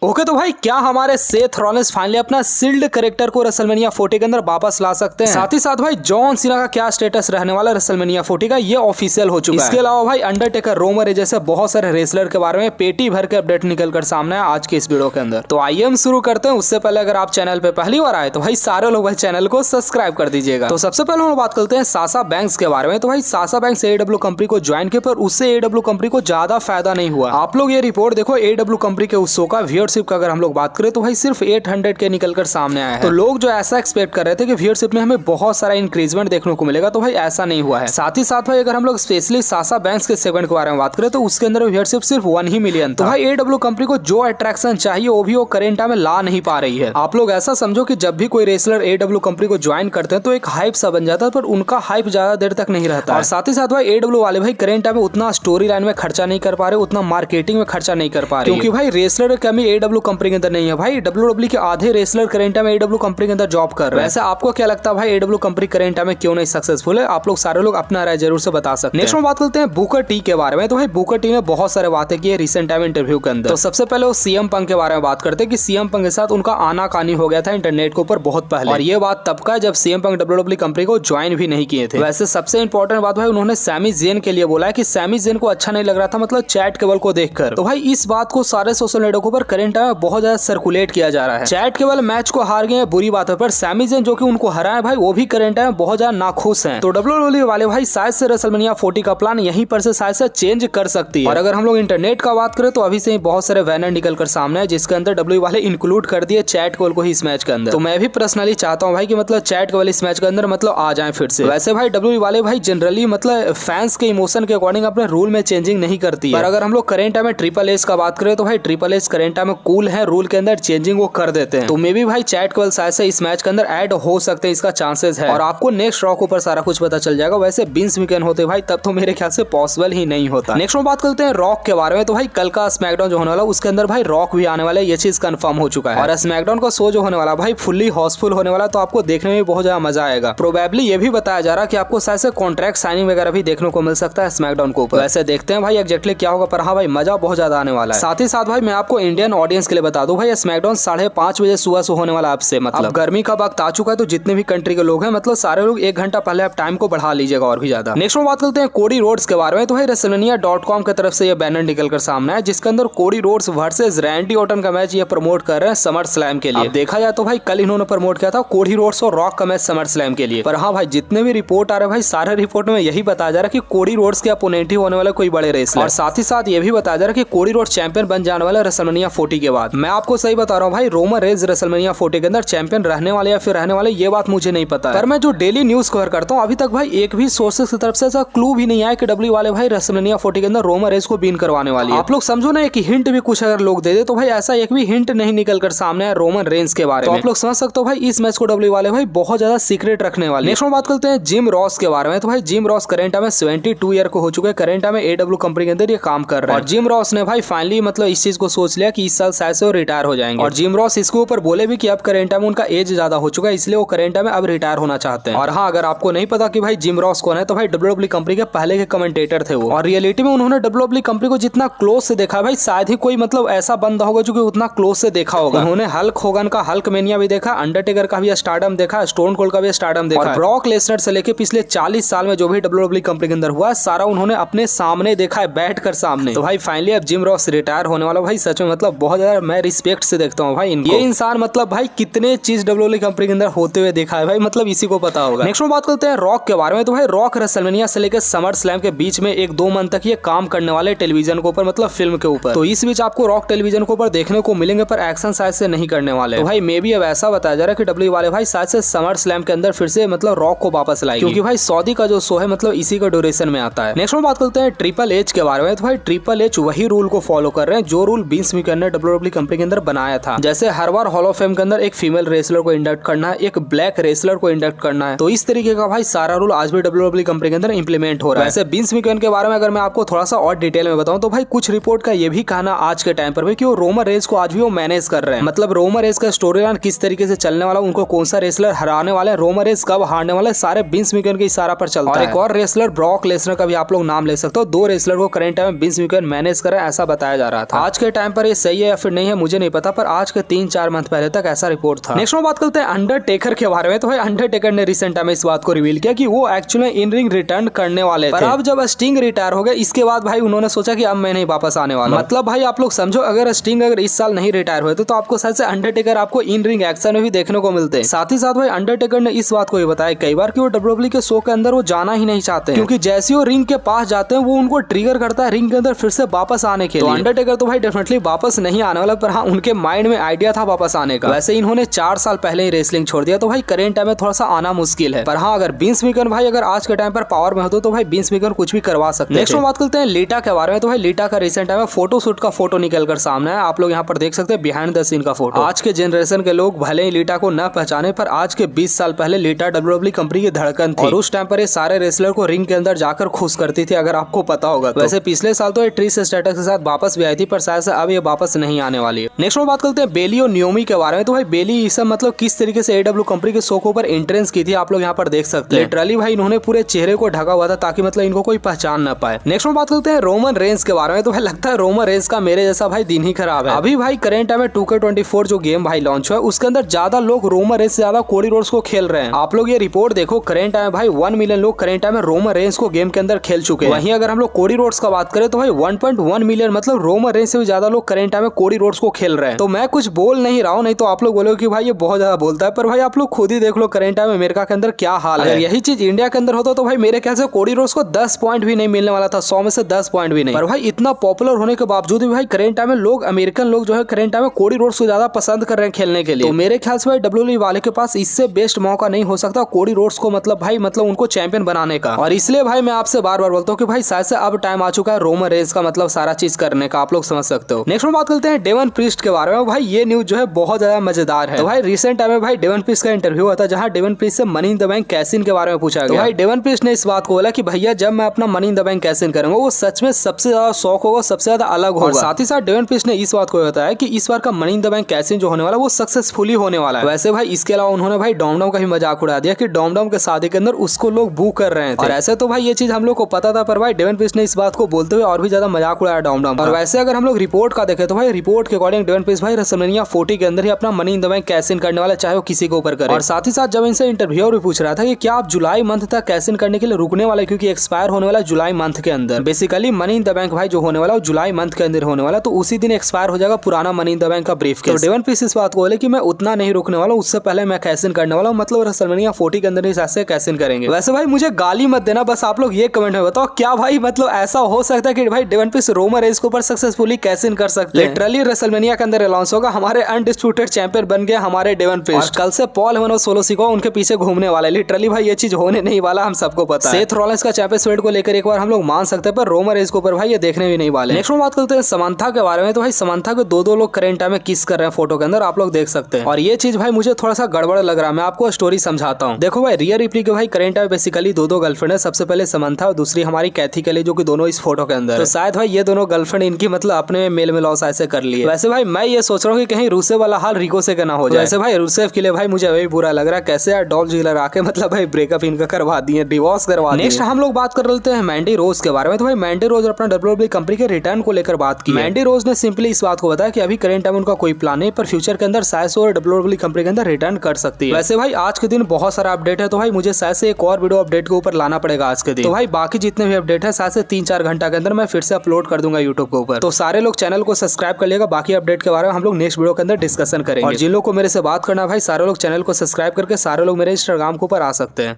Okay तो भाई क्या हमारे सेथ रॉलिंस फाइनली अपना सील्ड कैरेक्टर को रेसलमेनिया 40 के अंदर वापस ला सकते हैं। साथ ही साथ भाई जॉन सीना का क्या स्टेटस रहने वाला रेसलमेनिया 40 का ये ऑफिशियल हो चुका है। इसके अलावा भाई अंडरटेकर, रोमन रेंज जैसे बहुत सारे रेसलर के बारे में पेटी भर के अपडेट निकल कर सामने है आज के इस वीडियो के अंदर। तो आइए हम शुरू करते हैं। उससे पहले अगर आप चैनल पे पहली बार आए तो भाई सारे लोग भाई चैनल को सब्सक्राइब कर दीजिएगा। तो सबसे पहले हम बात करते हैं साशा बैंक्स के बारे में। तो भाई साशा बैंक्स AEW कंपनी को ज्वाइन किया, पर उससे AEW कंपनी को ज्यादा फायदा नहीं हुआ। आप लोग ये रिपोर्ट देखो, AEW कंपनी के उस शो का व्यूअरशिप का अगर हम लोग बात करें तो भाई सिर्फ 800 के निकलकर सामने आया है। तो लोग जो ऐसा एक्सपेक्ट कर रहे थे कि व्यूअरशिप में हमें बहुत सारा इंक्रीजमेंट देखने को मिलेगा, तो भाई ऐसा नहीं हुआ है। साथ ही साथ भाई अगर हम लोग स्पेशली साशा बैंक्स के सेगमेंट के बारे में बात करें तो उसके अंदर व्यूअरशिप सिर्फ 1 ही मिलियन। तो भाई AEW कंपनी को जो अट्रैक्शन चाहिए वो भी वो करेंट टाइम में ला नहीं पा रही है। आप लोग ऐसा समझो कि जब भी कोई रेसलर AEW कंपनी को ज्वाइन करते हैं तो एक हाइप सा बन जाता है, पर उनका हाइप ज्यादा देर तक नहीं रहता। और साथ ही साथ भाई AEW वाले भाई करेंट टाइम में उतना स्टोरी लाइन में खर्चा नहीं कर पा रहे, उतना मार्केटिंग में खर्चा नहीं कर पा रहे, क्योंकि भाई रेसलर की कमी AEW कंपनी के अंदर नहीं है। भाई WWE के आधे रेसलर करेंट टाइम में AEW कंपनी के अंदर जॉब कर रहे हैं। वैसे आपको क्या लगता है भाई AEW कंपनी करेंट टाइम में क्यों नहीं सक्सेसफुल है? आप लोग सारे लोग अपना राय जरूर से बता सकते हैं। नेक्स्ट में बात करते हैं बुकर टी के बारे में। तो भाई बुकर टी ने बहुत सारे बातें की है रिसेंट टाइम इंटरव्यू के अंदर। तो सबसे पहले वो CM पंक के बारे में बात करते हैं कि CM पंक के साथ उनका आना कानी हो गया था इंटरनेट के ऊपर बहुत पहले, और ये बात तब का जब CM पंक WWE कंपनी को ज्वाइन भी नहीं किए थे। वैसे सबसे इंपॉर्टेंट बात भाई उन्होंने सैमी ज़ेन के लिए बोला है कि सैमी ज़ेन को अच्छा नहीं लग रहा था, मतलब चैट केबल को देखकर। तो भाई इस बात को सारे सोशल नेटवर्कों पर करेंट टाइम में बहुत ज्यादा सर्कुलेट किया जा रहा है। चैट केबल मैच को हार गए बुरी बात है, पर सैमी ज़ेन जो कि उनको हराए भाई वो भी करेंट टाइम में बहुत ज्यादा नाखुश हैं। तो WWE वाले भाई शायद से रेसलमेनिया 40 का प्लान यहीं पर से शायद से चेंज कर सकती है। और अगर हम लोग इंटरनेट का बात करें तो अभी से ही बहुत सारे बैनर निकल कर सामने है जिसके अंदर WWE वाले इंक्लूड कर दिए चैट केबल को ही इस मैच के अंदर। तो मैं भी पर्सनली चाहता हूं भाई कि मतलब चैट केबल इस मैच के अंदर मतलब आ जाए फिर से। वैसे भाई WWE वाले भाई जनरली मतलब फैंस के इमोशन के अकॉर्डिंग अपने रूल में चेंजिंग नहीं करती है। पर अगर हम लोग करेंट टाइम में ट्रिपल एच का बात करें तो भाई ट्रिपल एच करेंट टाइम में कूल है, रूल के अंदर चेंजिंग वो कर देते हैं। तो मे भी भाई चैट केबल शायद से इस मैच के अंदर ऐड हो सकते हैं, इसका चांसेस है। और आपको नेक्स्ट रॉ के ऊपर सारा कुछ पता चल जाएगा। वैसे विंस मैकमैन होते भाई तब तो मेरे ख्याल से पॉसिबल ही नहीं होता। नेक्स्ट में बात करते हैं रॉक के बारे में। तो भाई कल का स्मैकडाउन जो होने वाला उसके अंदर भाई रॉक भी आने वाला है, ये चीज कंफर्म हो चुका है। और स्मैकडाउन का शो जो होने वाला भाई फुल्ली हाउसफुल होने वाला, तो आपको देखने में बहुत ज्यादा मजा आएगा। प्रोबेबली ये भी बताया जा रहा है कि आपको शायद से कॉन्ट्रैक्ट साइनिंग वगैरह भी देखने को मिल सकता है स्मैकडाउन के ऊपर। वैसे देखते हैं भाई एग्जैक्टली क्या होगा, पर हाँ भाई मजा बहुत ज्यादा आने वाला है। साथ ही साथ भाई मैं आपको इंडियन ऑडियंस के लिए बता दूं भाई स्मैकडाउन 5:30 बजे सुबह से होने वाला आपसे, मतलब गर्मी का वक्त आ चुका है, तो जितने भी कंट्री के लोग हैं मतलब सारे लोग 1 घंटा पहले आप टाइम को बढ़ा लीजिएगा और भी ज्यादा। नेक्स्ट में बात करते हैं कोडी रोड्स के बारे में। तो भाई WrestleMania.com की तरफ से ये बैनर निकल कर सामने है जिसके अंदर Cody Rhodes versus Randy Orton का मैच ये प्रमोट कर रहे हैं समर स्लैम के लिए। अब देखा जाए तो भाई कल इन्होंने प्रमोट किया था कोडी रोड्स और रॉक का मैच समर स्लैम के लिए। पर हाँ भाई जितने भी रिपोर्ट आ रहे हैं भाई सारे रिपोर्ट में यही बताया जा रहा है कि कोडी रोड्स के अपोनेंट ही होने वाले कोई बड़े रेसलर। और साथ ही साथ ये भी बताया जा रहा है कि कोडी रोड्स चैंपियन बन जाने वाला WrestleMania 40 के बाद। मैं आपको सही बता रहा हूँ भाई रोमन रेंज WrestleMania 40 के अंदर चैंपियन रहने वाले या फिर रहने वाले ये बात मुझे नहीं पता है। पर मैं जो डेली न्यूज कवर करता हूँ अभी तक भाई एक भी सोर्सेस की तरफ से ऐसा क्लू भी नहीं आया कि WWE वाले भाई WrestleMania 40 के अंदर रोमन रेंज को बीन करवाने वाली है। आप लोग समझो ना, एक हिंट भी कुछ अगर लोग दे दे तो भाई ऐसा एक भी हिंट नहीं निकल कर सामने है रोमन रेंज के बारे में। तो आप लोग समझ सकते हो भाई इस मैच को WWE वाले भाई बहुत ज्यादा सीक्रेट रखने वाले। नेक्स्ट में बात करते हैं जिम रॉस के बारे में। तो भाई जिम रॉस करेंट टाइम में 72 ईयर को हो चुके हैं, करेंट टाइम में AEW कंपनी के अंदर ये काम कर रहे हैं। और जिम रॉस ने भाई फाइनली मतलब इस चीज को सोच लिया कि इस साल शायद से वो रिटायर हो जाएंगे। और जिम रॉस इसके ऊपर बोले भी कि अब करेंट टाइम में उनका एज ज्यादा हो चुका है, इसलिए वो करेंट टाइम में अब रिटायर होना चाहते हैं। और हाँ अगर आपको नहीं पता कि भाई जिम रॉस कौन है तो भाई WWE कंपनी के पहले के कमेंटेटर थे वो। और रियलिटी में उन्होंने WWE कंपनी को जितना क्लोज से देखा भाई शायद ही कोई मतलब ऐसा बंदा होगा जो कि उतना क्लोज से देखा होगा। उन्होंने हल्क होगन का हल्क मेनिया भी देखा, अंडरटेकर का भी स्टारडम देखा, स्टोन कोल्ड का भी स्टारडम देखा, और ब्रॉक लेसनर से लेके पिछले 40 साल में जो भी WWE कंपनी के अंदर हुआ सारा उन्होंने अपने सामने देखा है, बैठ कर सामने। तो भाई फाइनली अब जिम रॉस रिटायर होने वाला भाई सच में मतलब बहुत ज्यादा मैं रिस्पेक्ट से देखता हूँ भाई इनको। ये इंसान मतलब भाई कितने चीज WWE कंपनी के अंदर होते हुए देखा है भाई, मतलब इसी को पता होगा। नेक्स्ट में बात करते हैं रॉक के बारे में। तो भाई रॉक WrestleMania से लेकर समर स्लैम के बीच में 1-2 मंथ तक ये काम करने वाले टेलीविजन के ऊपर, मतलब फिल्म के ऊपर। तो इस बीच आपको रॉक टेलीविजन के ऊपर देखने को मिलेंगे, पर एक्शन शायद से नहीं करने वाले। तो भाई मे भी अब ऐसा बताया जा रहा है कि WWE वाले भाई शायद से समर स्लैम के अंदर फिर से मतलब रॉक को वापस लाएंगे, क्योंकि भाई सऊदी का जो शो है मतलब इसी का ड्यूरेशन में आता है। नेक्स्ट में बात करते हैं ट्रिपल एच के बारे में। तो भाई ट्रिपल एच वही रूल को फॉलो कर रहे हैं जो रूल विंस मैकमैन ने WWE कंपनी के अंदर बनाया था। जैसे हर बार हॉल ऑफ फेम के अंदर एक फीमेल रेसलर को इंडक्ट करना है, एक ब्लैक रेसलर को इंडक्ट करना है, तो इस तरीके का भाई सारा रूल आज भी WWE कंपनी के अंदर इंप्लीमेंट हो रहा है। वैसे विंस मैकमैन के बारे में अगर मैं आपको थोड़ा सा और डिटेल में बताऊं तो भाई कुछ रिपोर्ट का ये भी कहना आज के टाइम पर भी कि वो रोमन रेंज को आज भी वो मैनेज कर रहे हैं, मतलब रोमन रेंज का स्टोरी लाइन किस तरीके से चलने वाला, उनको कौन सा रेसलर हराने वाला है, रोमन रेंज कब हारने वाला है, सारे विंस मैकमैन के इशारा पर चलता है। और एक और रेसलर ब्रॉक लेसनर का भी आप लोग नाम ले सकते हो। 2 रेसलर को करंट टाइम में विंस मैकमैन मैनेज कर रहा है ऐसा बताया जा रहा था। आज के टाइम पर ये सही है या फिर नहीं है मुझे नहीं पता, पर आज के 3-4 मंथ पहले तक ऐसा रिपोर्ट था। नेक्स्ट में बात करते हैं अंडरटेकर के बारे में। तो भाई अंडरटेकर ने रिसेंट टाइम में इस बात को रिवील किया कि वो एक्चुअली इन रिंग रिटर्न करने वाले थे, पर अब जब स्टिंग रिटायर हो गए इसके बाद भाई उन्होंने सोचा कि अब मैं नहीं वापस आने वाला। मतलब भाई आप लोग समझो, अगर स्टिंग अगर इस साल नहीं रिटायर हुए तो आपको शायद से अंडरटेकर आपको इन रिंग एक्शन में भी देखने को मिलते हैं। साथ ही साथ भाई अंडरटेकर ने इस बात को भी बताया कई बार कि वो डब्ल्यूडब्ल्यूई के शो के अंदर वो जाना ही नहीं चाहते, क्योंकि जैसे वो रिंग के पास जाते हैं वो उनको ट्रिगर करता है रिंग के अंदर फिर से वापस आने के लिए। तो अंडरटेकर तो भाई डेफिनेटली वापस नहीं आने वाला, पर हाँ उनके माइंड में आइडिया था वापस आने का। वैसे इन्होंने 4 साल पहले ही रेसलिंग छोड़ दिया, तो भाई करेंट टाइम में थोड़ा सा आना मुश्किल है। पर हाँ अगर विंस मैकमैन भाई अगर आज के टाइम पर पावर में होते तो भाई विंस मैकमैन कुछ भी करवा सकते हैं। नेक्स्ट में बात करते हैं लीटा के बारे में। तो भाई लीटा का रिसेंट टाइम में फोटो शूट का फोटो निकलकर सामने है। आप लोग यहाँ पर देख सकते हैं बिहाइंड द सीन का फोटो। आज के जनरेशन के लोग भले ही लीटा को न पहचाने, पर आज के 20 साल पहले लीटा डब्ल्यूडब्ल्यूई कंपनी की धड़कन थी, और उस टाइम पर ये सारे रेसलर को रिंग के अंदर जाकर खुश करती थी, अगर आपको पता होगा तो। वैसे पिछले साल तो ये ट्रिश स्ट्रेटस के साथ वापस भी आई थी, पर शायद से अब ये वापस नहीं आने वाली है। नेक्स्ट में बात करते हैं बेली और नियोमी के बारे में। तो भाई बेली ये सब मतलब किस तरीके से एडब्ल्यू कंपनी के शो के ऊपर एंट्रेंस की थी, आप लोग यहाँ पर देख सकते हैं। लिटरली भाई इन्होंने पूरे चेहरे को ढका हुआ था ताकि मतलब इनको कोई पहचान न पाए। नेक्स्ट में बात करते हैं रोमन रेंस के बारे में। तो भाई लगता है रोमन रेंस का मेरे जैसा भाई दिन ही खराब है। अभी भाई करेंट टाइम में 2K24 जो गेम भाई लॉन्च हुआ उसके अंदर ज्यादा लोग रोमन रेंस से ज्यादा कोडी रोड्स को खेल रहे हैं। आप लोग ये रिपोर्ट देखो, करेंट टाइम भाई 1 मिलियन लोग करेंट टाइम में रोमन रेंस को गेम के अंदर खेल चुके हैं। वहीं अगर हम लोग कोडी रोड्स का बात करें तो भाई 1.1 मिलियन मतलब रोमन रेंस से भी ज्यादा लोग करेंट टाइम में कोडी रोड्स को खेल रहे हैं। तो मैं कुछ बोल नहीं रहा हूँ, नहीं तो आप लोग बोलोगे कि भाई ये बहुत ज्यादा बोलता है, पर भाई आप लोग खुद ही देख लो करेंट टाइम में अमेरिका के अंदर क्या हाल है। यही चीज इंडिया के अंदर होता तो भाई मेरे ख्याल से कोडी रोड्स को 10 पॉइंट भी नहीं मिलने वाला था, 100 में से 10 पॉइंट भी नहीं। पर भाई इतना पॉपुलर होने के बावजूद भी भाई करेंट टाइम में लोग अमेरिकन लोग जो है करेंट टाइम में कोडी रोड्स को ज्यादा पसंद कर रहे हैं खेलने के लिए। तो मेरे ख्याल से भाई डब्ल्यूडब्ल्यूई वाले के पास इससे बेस्ट मौका नहीं हो सकता कोडी रोड्स को मतलब उनको चैंपियन बनाने का। और इसलिए भाई मैं आपसे बार बार बोलता हूँ कि भाई शायद से अब टाइम आ चुका है रोमन रेंस का मतलब सारा चीज करने का, आप लोग समझ सकते हो। नेक्स्ट में बात करते हैं डेवन प्रीस्ट के बारे में। भाई ये न्यूज जो है बहुत ज्यादा मजेदार है। तो भाई रिसेंट टाइम में भाई डेवन प्रीस्ट का इंटरव्यू हुआ था, जहां डेवन प्रीस्ट से money in the bank cash in के बारे में पूछा गया। तो भाई डेवन प्रीस्ट ने इस बात को बोला कि भैया जब मैं अपना money in the bank cash in करूंगा वो सच में सबसे ज्यादा शौक होगा, सबसे ज्यादा अलग होगा। साथ ही साथ डेवन प्रीस्ट ने इस बात को बताया कि इस बार का money in the bank cash in जो होने वाला वो सक्सेसफुली होने वाला है। वैसे भाई इसके अलावा उन्होंने भाई डॉमडॉम का भी मजाक उड़ा दिया कि डॉमडॉम के शादी के अंदर उसको लोग बू कर रहे हैं। और ऐसे तो भाई ये चीज हम लोग को पता था, पर भाई डेवन प्रीस्ट ने इस बात को बोलते हुए और भी ज्यादा मजाक उड़ाया डॉमडॉम। और वैसे अगर हम लोग रिपोर्ट का देखें तो भाई रिपोर्ट के अकॉर्डिंग डेवन प्रीस्ट भाई रेसलमेनिया 40 के अंदर ही अपना money in the bank cash in करने वाला, चाहे वो किसी के ऊपर करे। और साथ ही साथ जब इनसे इंटरव्यूअर भी पूछ रहा था कि क्या आप जुलाई मंथ तक कैश इन करने के लिए रुकने वाले, क्योंकि एक्सपायर होने वाला जुलाई मंथ के अंदर। Basically money in the bank भाई जो होने वाला जुलाई मंथ के अंदर होने वाला, तो उसी दिन एक्सपायर हो जाएगा पुराना मनी इन द बैंक का ब्रीफकेस। तो डेवन प्रीस्ट इस बात को बोले कि मैं उतना नहीं रुकने वाला, उससे पहले मैं कैश इन करने वाला हूं, मतलब रेसलमेनिया 40 के अंदर ही ऐसे कैश इन करेंगे। वैसे भाई मुझे गाली मत देना, बस आप लोग ये कमेंट में बताओ क्या भाई मतलब ऐसा हो सकता है कि भाई डेवन प्रीस्ट रोमन रेंस के ऊपर सक्सेसफुली कैश इन कर सकते हैं। लिटरली रेसलमेनिया के अंदर अनाउंस होगा हमारे अनडिस्प्यूटेड चैंपियन बन गया हमारे डेवन प्रीस्ट। कल से पॉल हेमन और सोलो सिकोआ उनके पीछे घूमने वाले। लिटरली भाई ये चीज होने नहीं वाला, हम सबको पता है। सेथ रॉलिंस का चैंपियंस बेल्ट को लेकर एक बार हम लोग मान सकते हैं, पर रोमन रेंस के ऊपर भाई ये देखने भी नहीं वाले। नेक्स्ट में बात करते हैं समंथा के बारे में। तो भाई समंथा के दो लोग करेंट टाइम में किस कर रहे हैं फोटो के अंदर, आप लोग देख सकते हैं। और ये चीज भाई मुझे थोड़ा सा गड़बड़ लग रहा है, मैं आपको स्टोरी समझाता हूँ। देखो भाई रिया रिप्ली के भाई करेंट टाइम बेसिकली दो गर्लफ्रेंड है, सबसे पहले समंथा और दूसरी हमारी कैथी केली, जो कि दोनों इस फोटो के अंदर। तो शायद भाई ये दोनों गर्लफ्रेंड इनकी मतलब अपने मेल में लॉस ऐसे कर लिए। वैसे भाई मैं ये सोच रहा हूँ कि कहीं रूसेफ वाला हाल रिको से करना हो जाए। वैसे भाई रूसेफ के लिए भाई मुझे अभी बुरा लग रहा है, कैसे यार डॉल्फ जिगलर आके मतलब भाई ब्रेकअप इनका करवा दिए, डिवोर्स करवा दिए। नेक्स्ट हम लोग बात कर लेते हैं मैंडी रोज के बारे में। तो भाई मैंडी रोज अपना डब्ल्यूडब्ल्यूई कंपनी के रिटर्न को लेकर बात की। मैंडी रोज ने सिंपली इस बात को बताया कि अभी करेंट टाइम उनका कोई प्लान नहीं, पर फ्यूचर के अंदर शायद से डब्ल्यूडब्ल्यूई कंपनी के अंदर रिटर्न कर सकती है। वैसे भाई आज के दिन बहुत सारा अपडेट है, तो भाई मुझे शायद से एक और वीडियो अपडेट के ऊपर लाना पड़ेगा आज के दिन। तो भाई बाकी जितने भी अपडेट है शायद से 3-4 घंटा के अंदर मैं फिर से अपलोड कर दूंगा यूट्यूब के ऊपर। तो सारे लोग चैनल को सब्सक्राइब कर लिएगा, बाकी अपडेट के बारे में हम लोग नेक्स्ट वीडियो के अंदर डिस्कशन करेंगे। और जिन लोग को मेरे से बात करना भाई सारे लोग चैनल को सब्सक्राइब करके सारे लोग मेरे इंस्टाग्राम के ऊपर आ सकते हैं।